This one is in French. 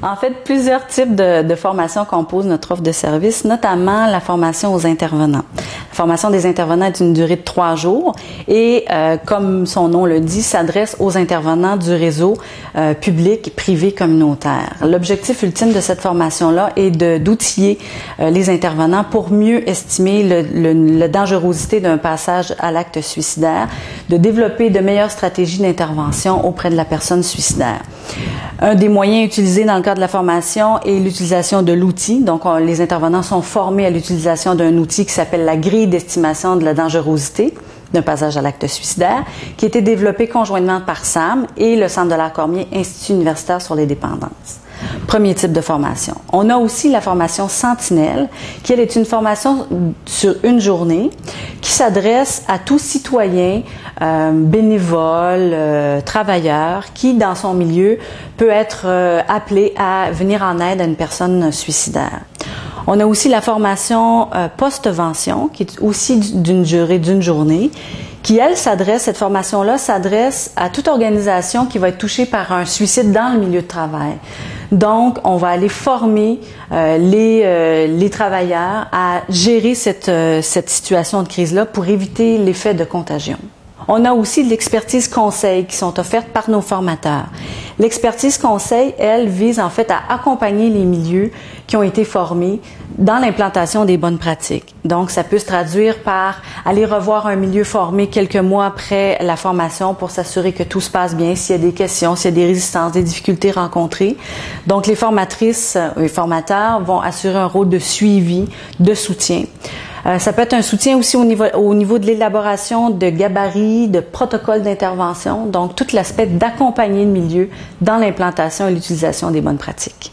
En fait, plusieurs types de formations composent notre offre de service, notamment la formation aux intervenants. La formation des intervenants est une durée de 3 jours et, comme son nom le dit, s'adresse aux intervenants du réseau public, privé, communautaire. L'objectif ultime de cette formation-là est d'outiller les intervenants pour mieux estimer la dangerosité d'un passage à l'acte suicidaire, de développer de meilleures stratégies d'intervention auprès de la personne suicidaire. Un des moyens utilisés dans le cadre de la formation est l'utilisation de l'outil. Donc, les intervenants sont formés à l'utilisation d'un outil qui s'appelle la grille d'estimation de la dangerosité d'un passage à l'acte suicidaire, qui a été développé conjointement par SAM et le Centre de l'art Cormier, Institut universitaire sur les dépendances. Premier type de formation. On a aussi la formation Sentinelle, qui elle est une formation sur une journée qui s'adresse à tout citoyen, bénévole, travailleur, qui dans son milieu peut être appelé à venir en aide à une personne suicidaire. On a aussi la formation post-vention, qui est aussi d'une durée d'une journée, qui, elle, cette formation-là s'adresse à toute organisation qui va être touchée par un suicide dans le milieu de travail. Donc, on va aller former les travailleurs à gérer cette situation de crise-là pour éviter l'effet de contagion. On a aussi de l'expertise conseil qui sont offertes par nos formateurs. L'expertise conseil, elle, vise en fait à accompagner les milieux qui ont été formés dans l'implantation des bonnes pratiques. Donc, ça peut se traduire par aller revoir un milieu formé quelques mois après la formation pour s'assurer que tout se passe bien, s'il y a des questions, s'il y a des résistances, des difficultés rencontrées. Donc, les formatrices et formateurs vont assurer un rôle de suivi, de soutien. Ça peut être un soutien aussi au niveau de l'élaboration de gabarits, de protocoles d'intervention, donc tout l'aspect d'accompagner le milieu dans l'implantation et l'utilisation des bonnes pratiques.